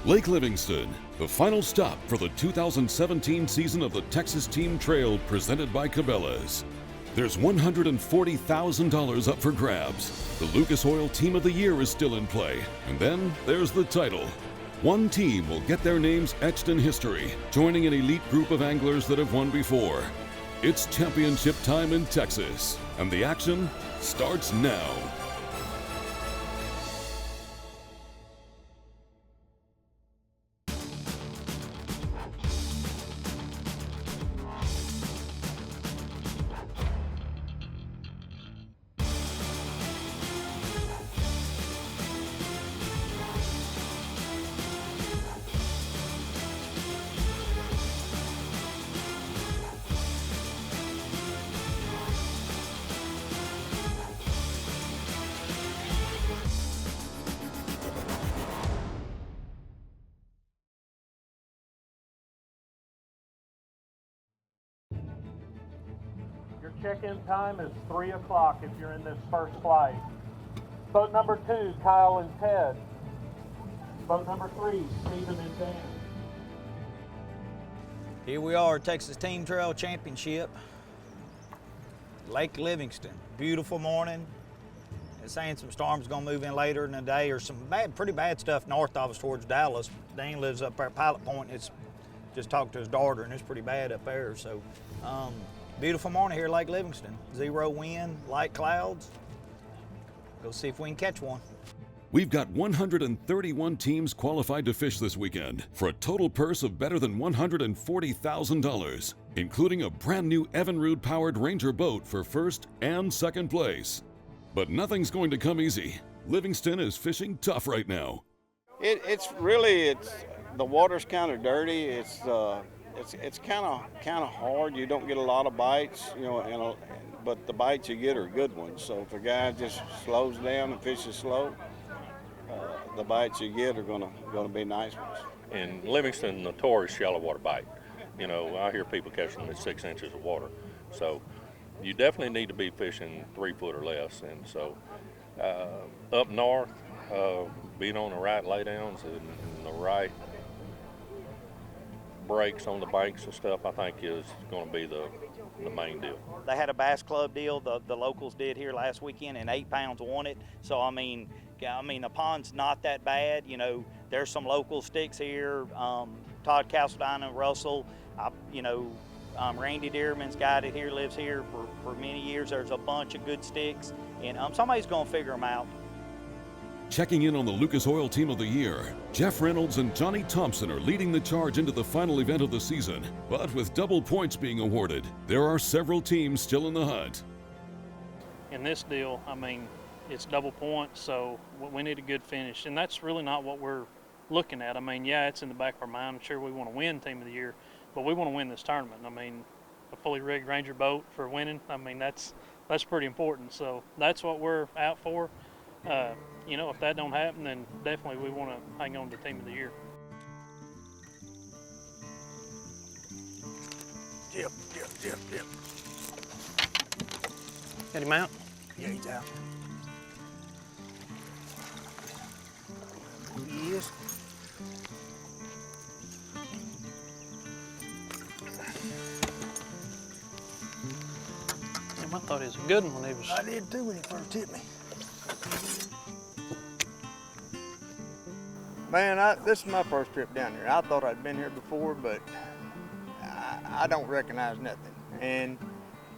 Lake Livingston, the final stop for the 2017 season of the Texas Team Trail presented by Cabela's. There's $140,000 up for grabs. The Lucas Oil Team of the Year is still in play. And then there's the title. One team will get their names etched in history, joining an elite group of anglers that have won before. It's championship time in Texas, and the action starts now. Your check-in time is 3 o'clock if you're in this first flight. Boat number 2, Kyle and Ted. Boat number 3, Stephen and Dan. Here we are, Texas Team Trail Championship. Lake Livingston, beautiful morning. They're saying some storms gonna move in later in the day, or some pretty bad stuff north of us towards Dallas. Dan lives up there at Pilot Point. It's just talked to his daughter, and it's pretty bad up there. So, beautiful morning here at Lake Livingston. 0 wind, light clouds. Go see if we can catch one. We've got 131 teams qualified to fish this weekend for a total purse of better than $140,000, including a brand new Evinrude-powered Ranger boat for first and second place. But nothing's going to come easy. Livingston is fishing tough right now. It's the water's kind of dirty. It's kind of hard. You don't get a lot of bites, but the bites you get are good ones. So if a guy just slows down and fishes slow, the bites you get are gonna be nice ones. In Livingston, notorious shallow water bite. I hear people catching them at 6 inches of water. So you definitely need to be fishing 3 foot or less. And so up north, being on the right laydowns and the right breaks on the banks and stuff, I think is going to be the main deal. They had a bass club deal, the locals did here last weekend, and 8 pounds won it. So I mean the pond's not that bad. There's some local sticks here. Todd Castledine and Russell. Randy Dearman's guy that here lives here for many years. There's a bunch of good sticks, and somebody's going to figure them out. Checking in on the Lucas Oil Team of the Year, Jeff Reynolds and Johnny Thompson are leading the charge into the final event of the season. But with double points being awarded, there are several teams still in the hunt. In this deal, it's double points, so we need a good finish. And that's really not what we're looking at. Yeah, it's in the back of our mind. I'm sure we want to win Team of the Year, but we want to win this tournament. A fully rigged Ranger boat for winning, that's pretty important. So that's what we're out for. If that don't happen, then definitely we want to hang on to Team of the Year. Yep. Got him out? Yeah, he's out. He is. I thought he was a good one when he was. I did too when he first hit me. Man, this is my first trip down here. I thought I'd been here before, but I don't recognize nothing. And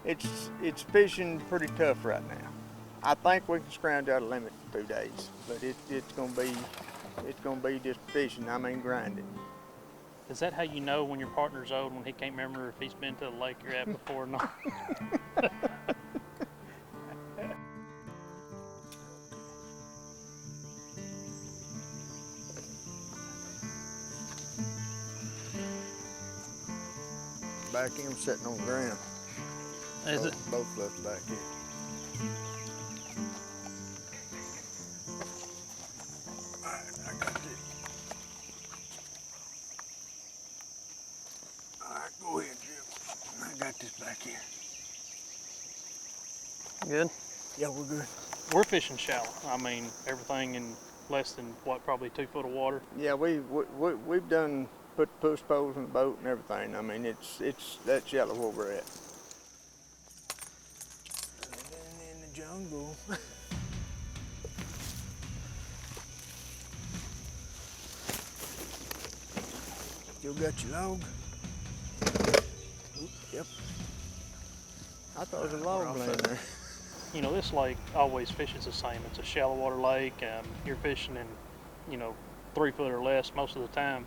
it's fishing pretty tough right now. I think we can scrounge out a limit in 2 days, but it's gonna be just fishing. Grinding. Is that how you know when your partner's old, when he can't remember if he's been to the lake you're at before or not? Back end sitting on the ground. Is it? Both left back here. All right, I got this. All right, go ahead, Jim. I got this back here. Good? Yeah, we're good. We're fishing shallow. Everything in less than what, probably 2 foot of water. Yeah, we've done put push poles in the boat and everything. I mean, it's that shallow where we're at. Living in the jungle. Still got your log? Yep. I thought it was a log laying there. You know, this lake always fishes the same. It's a shallow water lake. You're fishing in, you know, 3 foot or less most of the time,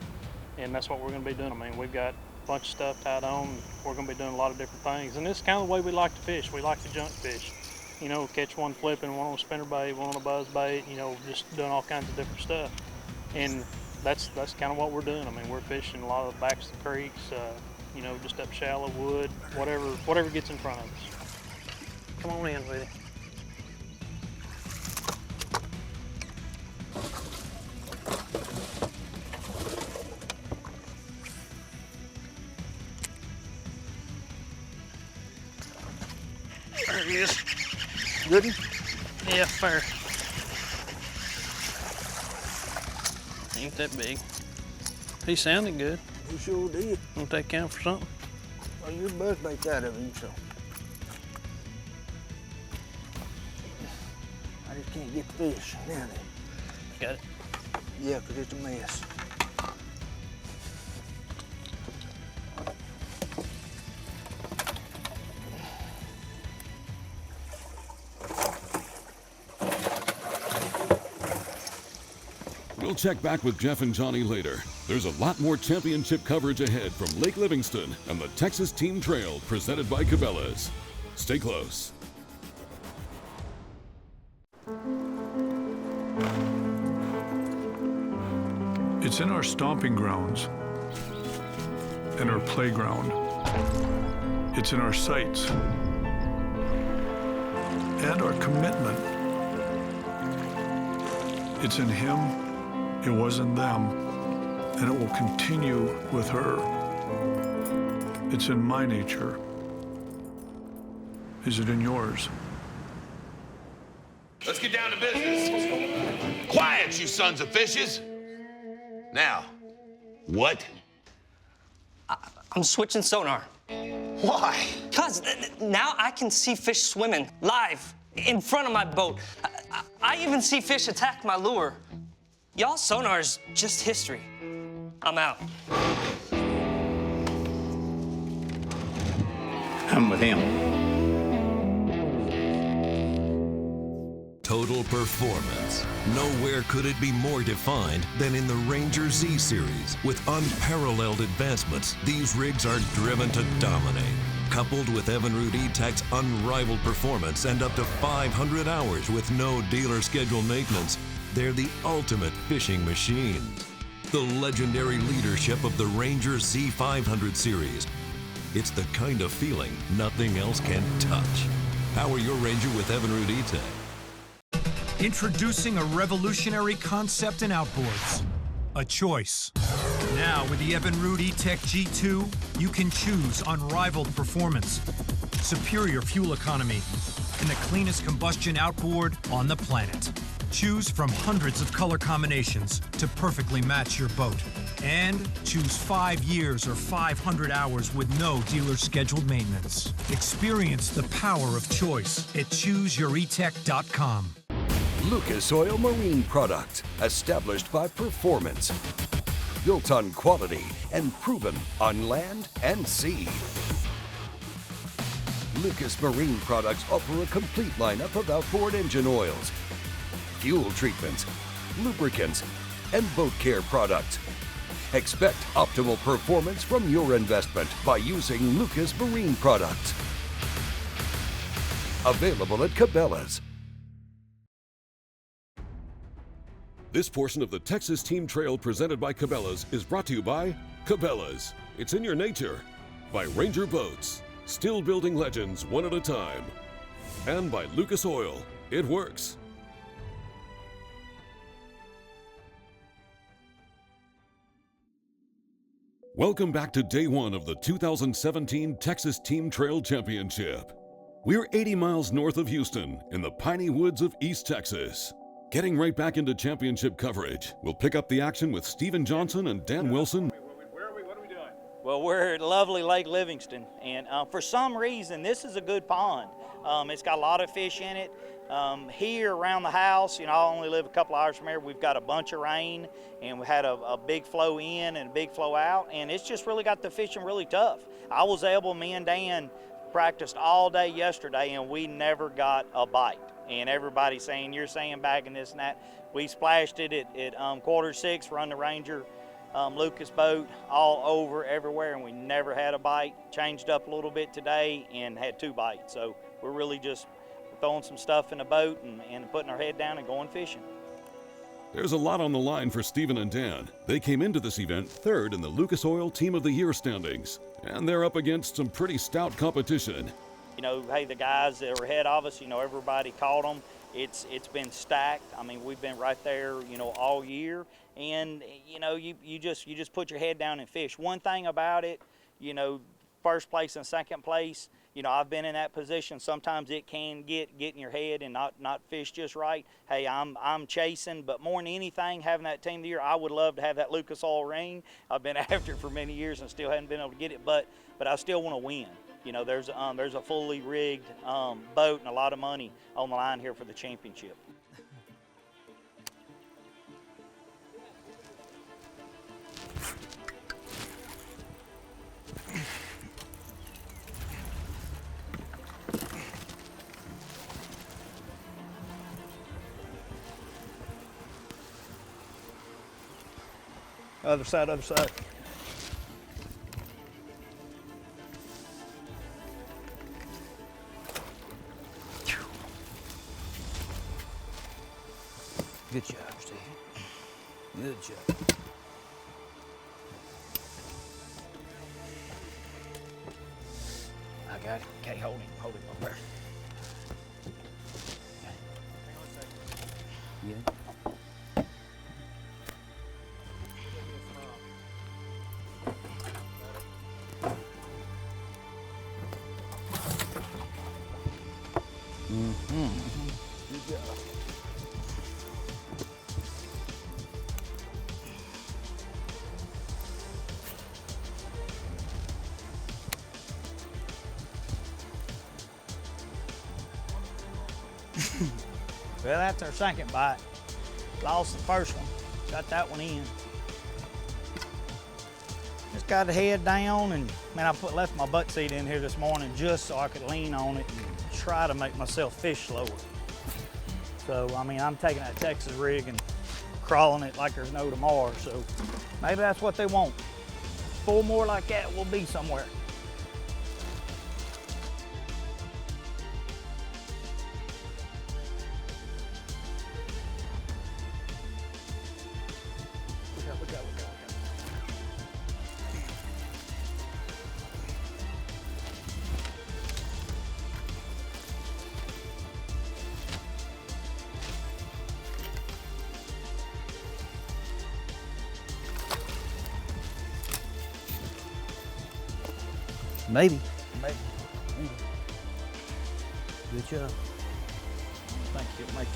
and that's what we're going to be doing. I mean, we've got a bunch of stuff tied on. We're going to be doing a lot of different things, and this is kind of the way we like to fish. We like to junk fish. You know, catch one flipping, one on a spinner bait, one on a buzz bait. You know, just doing all kinds of different stuff, and that's kind of what we're doing. I mean, we're fishing a lot of the backs of the creeks. You know, just up shallow wood, whatever gets in front of us. Come on in with it. There he is. Good one? Yeah, fair. Ain't that big. He sounded good. You sure did. Won't that count for something? Well, your buzz bait's out of him, so. I just can't get the fish. Now then. Got it. Yeah, 'cause it's a mess. We'll check back with Jeff and Johnny later. There's a lot more championship coverage ahead from Lake Livingston and the Texas Team Trail presented by Cabela's. Stay close. It's in our stomping grounds and our playground. It's in our sights and our commitment. It's in him, it was in them, and it will continue with her. It's in my nature. Is it in yours? Let's get down to business. Quiet, you sons of fishes. Now, what? I'm switching sonar. Why? Cause now I can see fish swimming live in front of my boat. I even see fish attack my lure. Y'all's sonar's just history. I'm out. I'm with him. Total performance. Nowhere could it be more defined than in the Ranger Z series. With unparalleled advancements, these rigs are driven to dominate. Coupled with Evinrude E-Tech's unrivaled performance and up to 500 hours with no dealer schedule maintenance, they're the ultimate fishing machines. The legendary leadership of the Ranger Z500 series. It's the kind of feeling nothing else can touch. Power your Ranger with Evinrude E-Tech. Introducing a revolutionary concept in outboards. A choice. Now with the Evinrude E-Tech G2, you can choose unrivaled performance, superior fuel economy, and the cleanest combustion outboard on the planet. Choose from hundreds of color combinations to perfectly match your boat. And choose 5 years or 500 hours with no dealer scheduled maintenance. Experience the power of choice at ChooseYourEtech.com. Lucas Oil Marine Product, established by performance, built on quality and proven on land and sea. Lucas Marine Products offer a complete lineup of outboard engine oils, fuel treatments, lubricants, and boat care products. Expect optimal performance from your investment by using Lucas Marine Products. Available at Cabela's. This portion of the Texas Team Trail presented by Cabela's is brought to you by Cabela's. It's in your nature. By Ranger Boats, still building legends one at a time. And by Lucas Oil. It works. Welcome back to day one of the 2017 Texas Team Trail Championship. We're 80 miles north of Houston in the piney woods of East Texas. Getting right back into championship coverage, we'll pick up the action with Stephen Johnson and Dan Wilson. Where are we? What are we doing? Well, we're at lovely Lake Livingston, and for some reason, this is a good pond. It's got a lot of fish in it. Here around the house, I only live a couple hours from here, we've got a bunch of rain, and we had a big flow in and a big flow out, and it's just really got the fishing really tough. I was able, me and Dan practiced all day yesterday, and we never got a bite. And everybody's saying, you're sandbagging this and that. We splashed it at 6:15, run the Ranger Lucas boat all over everywhere, and we never had a bite. Changed up a little bit today and had 2 bites. So we're really just throwing some stuff in the boat and putting our head down and going fishing. There's a lot on the line for Stephen and Dan. They came into this event 3rd in the Lucas Oil Team of the Year standings, and they're up against some pretty stout competition. Hey, the guys that are ahead of us, everybody caught them. It's been stacked. I mean, we've been right there, all year. And, you just put your head down and fish. One thing about it, first place and second place, I've been in that position. Sometimes it can get in your head and not fish just right. Hey, I'm chasing, but more than anything, having that team of the year, I would love to have that Lucas Oil ring. I've been after it for many years and still haven't been able to get it, but I still want to win. There's a fully rigged boat and a lot of money on the line here for the championship. Other side, other side. Good job, Steve. Good job. I got it. Okay, hold him up there. Okay. Yeah. Good job. Well, that's our second bite. Lost the first one. Got that one in. Just got the head down, and man, I left my butt seat in here this morning just so I could lean on it and try to make myself fish slower. So, I mean, I'm taking that Texas rig and crawling it like there's no tomorrow. So maybe that's what they want. 4 more like that, we'll be somewhere. Look out. Maybe. Good job. Thank you, Mike.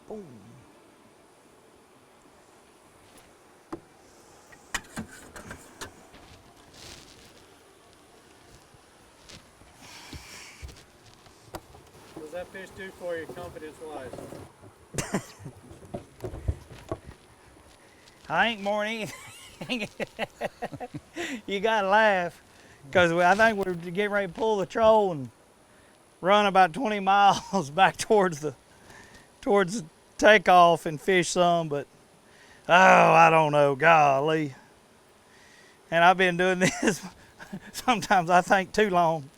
Boom. What does that fish do for you confidence-wise? I ain't more than anything. You gotta laugh, because I think we're getting ready to pull the troll and run about 20 miles back towards the takeoff and fish some, but I don't know, golly. And I've been doing this, sometimes I think too long.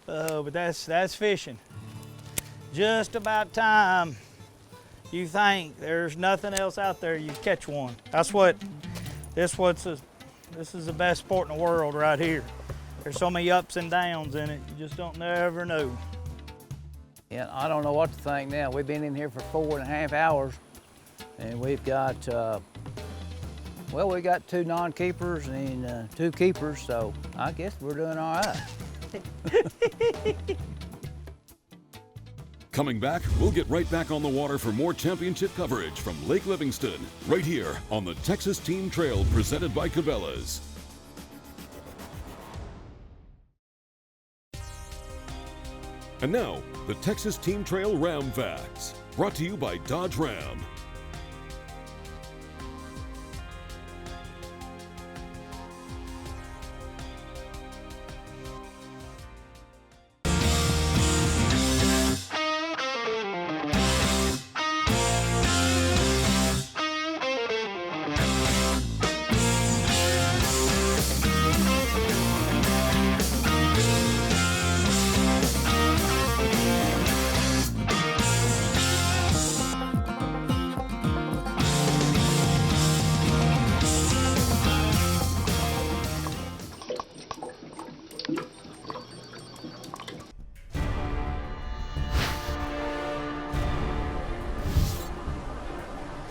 But that's fishing. Just about time you think there's nothing else out there, you catch one. This is the best sport in the world right here. There's so many ups and downs in it, you just don't never know. And I don't know what to think now. We've been in here for 4.5 hours, and we've got, well, we got 2 non-keepers and 2 keepers, so I guess we're doing all right. Coming back, we'll get right back on the water for more championship coverage from Lake Livingston, right here on the Texas Team Trail presented by Cabela's. And now, the Texas Team Trail Ram Facts, brought to you by Dodge Ram.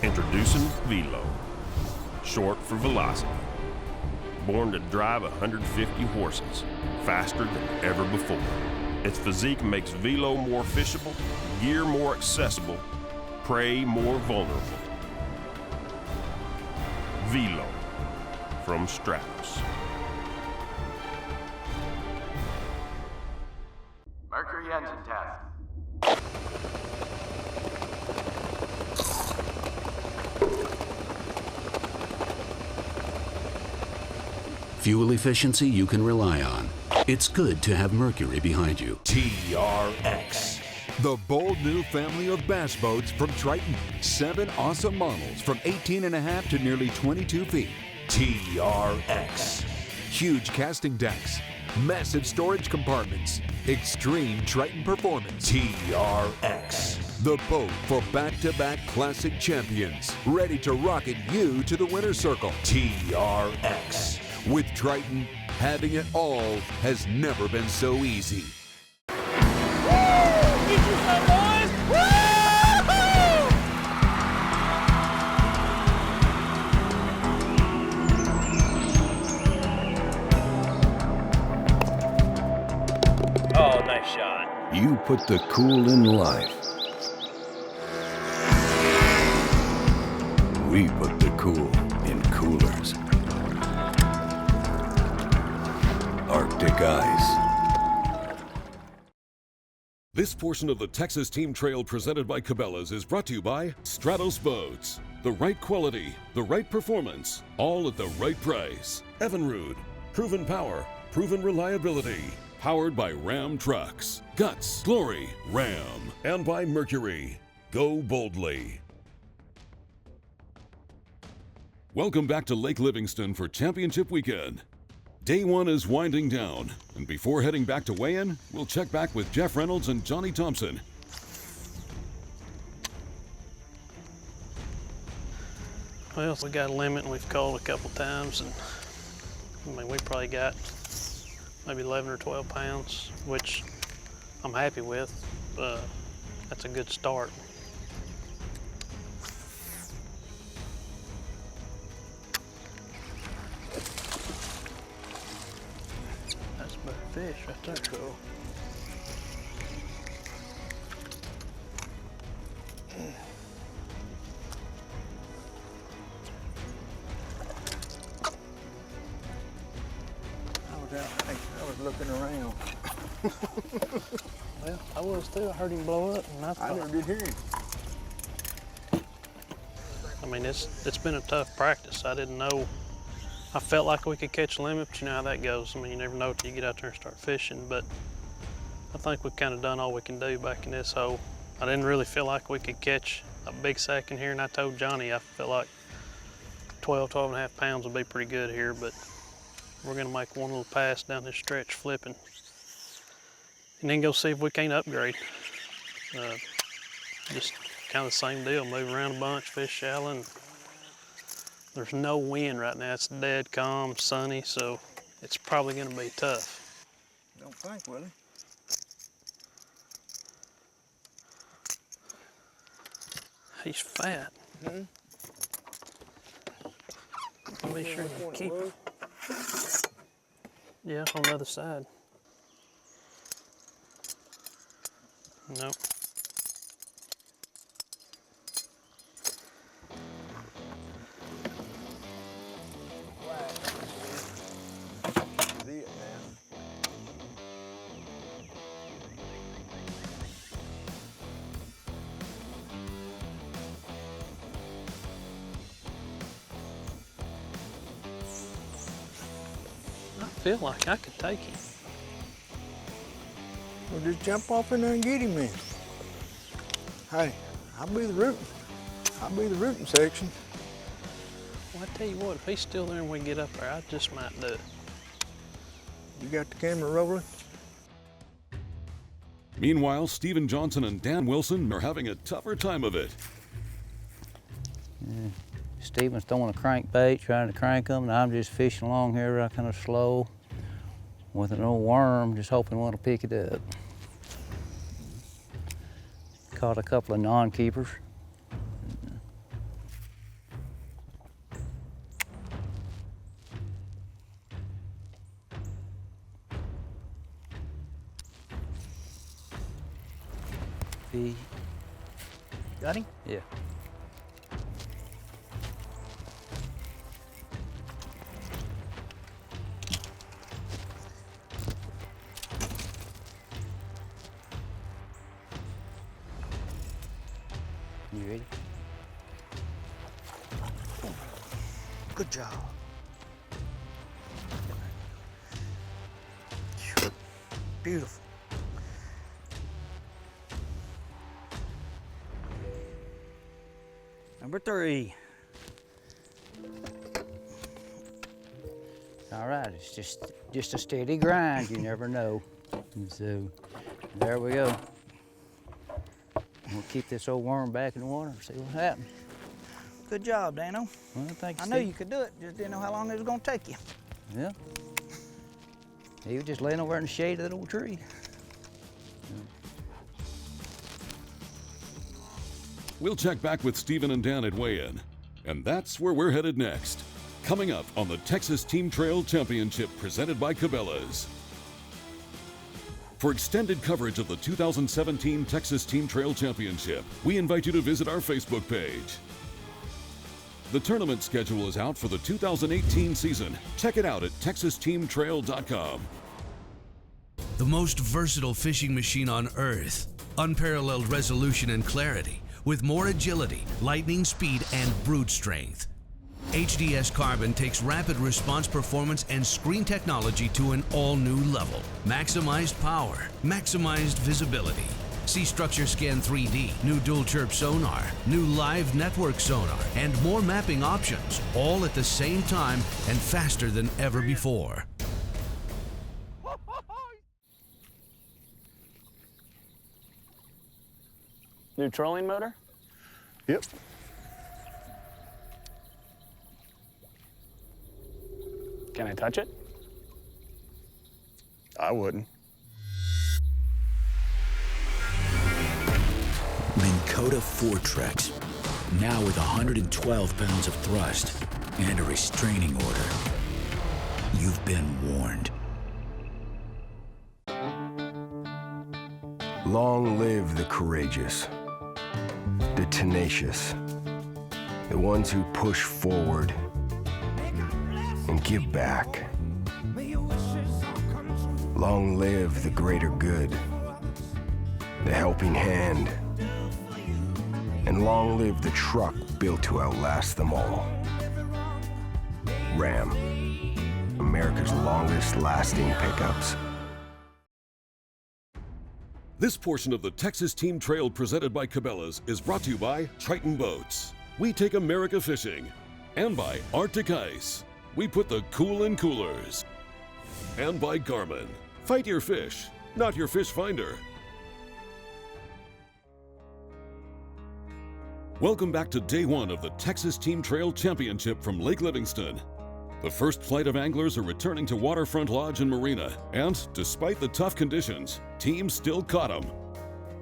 Introducing Velo, short for velocity. Born to drive 150 horses, faster than ever before. Its physique makes Velo more fishable, gear more accessible, prey more vulnerable. Velo from Stratos. Mercury engine test. Fuel efficiency you can rely on. It's good to have Mercury behind you. TRX. The bold new family of bass boats from Triton. 7 awesome models from 18.5 to nearly 22 feet. TRX. Huge casting decks. Massive storage compartments. Extreme Triton performance. TRX. The boat for back-to-back classic champions. Ready to rocket you to the winner's circle. TRX. With Triton, having it all has never been so easy. Woo! Get you some, boys! Woo-hoo! Oh, nice shot. You put the cool in life. We put the cool in coolers. Arctic Ice. This portion of the Texas Team Trail presented by Cabela's is brought to you by Stratos Boats. The right quality, the right performance, all at the right price. Evinrude, proven power, proven reliability. Powered by Ram Trucks. Guts, glory, Ram. And by Mercury. Go boldly. Welcome back to Lake Livingston for Championship Weekend. Day 1 is winding down, and before heading back to weigh-in, we'll check back with Jeff Reynolds and Johnny Thompson. Well, we got a limit and we've called a couple times, and I mean, we probably got maybe 11 or 12 pounds, which I'm happy with. That's a good start. That's a better fish right there. Cool. I was looking around. Well, I was too. I heard him blow up, and I never did hear him. I mean, it's been a tough practice. I didn't know. I felt like we could catch a limit, but you know how that goes. I mean, you never know till you get out there and start fishing. But I think we've kind of done all we can do back in this hole. I didn't really feel like we could catch a big sack in here, and I told Johnny I felt like 12 and a half pounds would be pretty good here, but we're gonna make one little pass down this stretch flipping, and then go see if we can't upgrade. Just kind of the same deal, move around a bunch, fish shallow, and there's no wind right now. It's dead calm, sunny, so it's probably gonna be tough. Don't think, will he? He's fat. Mhm. Be sure you keep him. Yeah, on the other side. Nope. See it now. I feel like I could take him. Well, just jump off in there and get him then. Hey, I'll be the rooting section. Well, I tell you what, if he's still there and we get up there, I just might do it. You got the camera rolling? Meanwhile, Stephen Johnson and Dan Wilson are having a tougher time of it. Yeah. Stephen's throwing a crankbait, trying to crank them, and I'm just fishing along here kind of slow with an old worm, just hoping one will pick it up. Caught a couple of non-keepers. Got him? Yeah. You ready? Good job. Beautiful. Number 3. All right, it's just a steady grind. You never know. And so there we go. We'll keep this old worm back in the water and see what happens. Good job, Dano. Well, thank you, I knew Steve. you could do it, just didn't know how long it was gonna take you. Yeah. He was just laying over in the shade of that old tree. We'll check back with Stephen and Dan at weigh-in. And that's where we're headed next. Coming up on the Texas Team Trail Championship presented by Cabela's. For extended coverage of the 2017 Texas Team Trail Championship, we invite you to visit our Facebook page. The tournament schedule is out for the 2018 season. Check it out at texasteamtrail.com. The most versatile fishing machine on earth. Unparalleled resolution and clarity, with more agility, lightning speed, and brute strength. HDS Carbon takes rapid response performance and screen technology to an all-new level. Maximized power, maximized visibility. See Structure Scan 3D, new dual chirp sonar, new live network sonar, and more mapping options, all at the same time and faster than ever before. New trolling motor? Yep. Can I touch it? I wouldn't. Minn Kota Fortrex, now with 112 pounds of thrust and a restraining order. You've been warned. Long live the courageous, the tenacious, the ones who push forward and give back. Long live the greater good, the helping hand, and long live the truck built to outlast them all. Ram, America's longest lasting pickups. This portion of the Texas Team Trail presented by Cabela's is brought to you by Triton Boats. We take America fishing. And by Arctic Ice. We put the cool in coolers. And by Garmin. Fight your fish, not your fish finder. Welcome back to day 1 of the Texas Team Trail Championship from Lake Livingston. The first flight of anglers are returning to Waterfront Lodge and Marina, and despite the tough conditions, teams still caught them.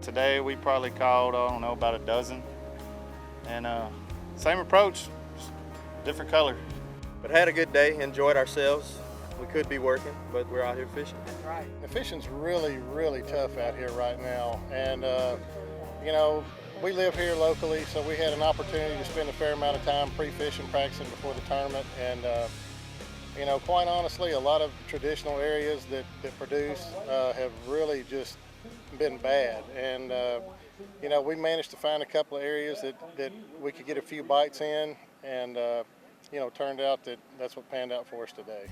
Today we probably caught, I don't know, about a dozen. And same approach, different color. But had a good day, enjoyed ourselves. We could be working, but we're out here fishing. That's right. The fishing's really, really tough out here right now. And, you know, we live here locally, so we had an opportunity to spend a fair amount of time pre-fishing, practicing before the tournament. And, you know, quite honestly, a lot of traditional areas that produce have really just been bad. And, you know, we managed to find a couple of areas that we could get a few bites in, and, you know, turned out that that's what panned out for us today.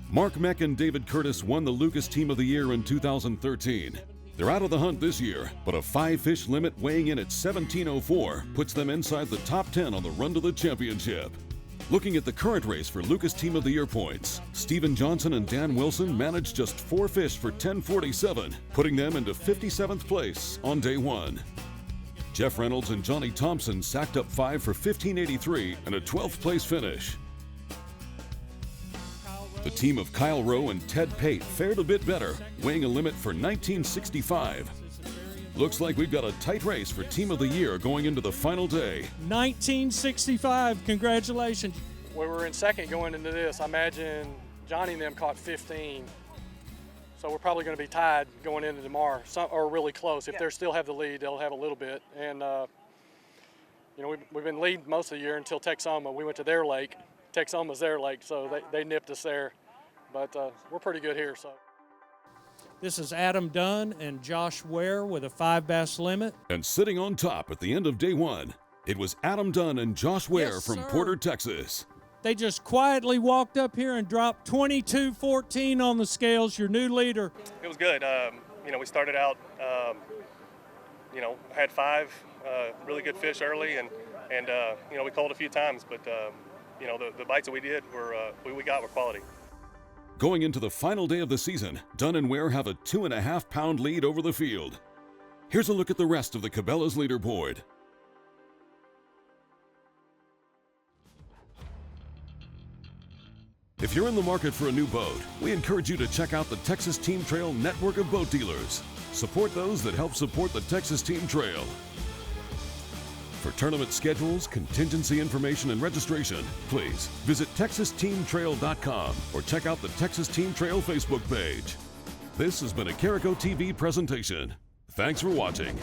Mark Meck and David Curtis won the Lucas Team of the Year in 2013. They're out of the hunt this year, but a 5-fish limit weighing in at 1704 puts them inside the top 10 on the run to the championship. Looking at the current race for Lucas Team of the Year points, Stephen Johnson and Dan Wilson managed just 4 fish for 1047, putting them into 57th place on day 1. Jeff Reynolds and Johnny Thompson sacked up 5 for 1583 and a 12th place finish. The team of Kyle Rowe and Ted Pate fared a bit better, weighing a limit for 1965. Looks like we've got a tight race for Team of the Year going into the final day. 1965, congratulations. We were in second going into this. I imagine Johnny and them caught 15. So we're probably going to be tied going into tomorrow, or really close. If they still have the lead, they'll have a little bit. And, you know, we've been leading most of the year until Texoma. We went to their lake. Texoma's their lake, so they nipped us there. But we're pretty good here. So. This is Adam Dunn and Josh Ware with a 5 bass limit. And sitting on top at the end of day 1, it was Adam Dunn and Josh Ware from Porter, Texas. They just quietly walked up here and dropped 22-14 on the scales, your new leader. It was good. You know, we started out, you know, had 5 really good fish early, and you know, we called a few times, but you know, the bites that we did were we got were quality. Going into the final day of the season, Dunn and Ware have a 2.5-pound lead over the field. Here's a look at the rest of the Cabela's leaderboard. If you're in the market for a new boat, we encourage you to check out the Texas Team Trail network of boat dealers. Support those that help support the Texas Team Trail. For tournament schedules, contingency information, and registration, please visit TexasTeamTrail.com or check out the Texas Team Trail Facebook page. This has been a Carico TV presentation. Thanks for watching.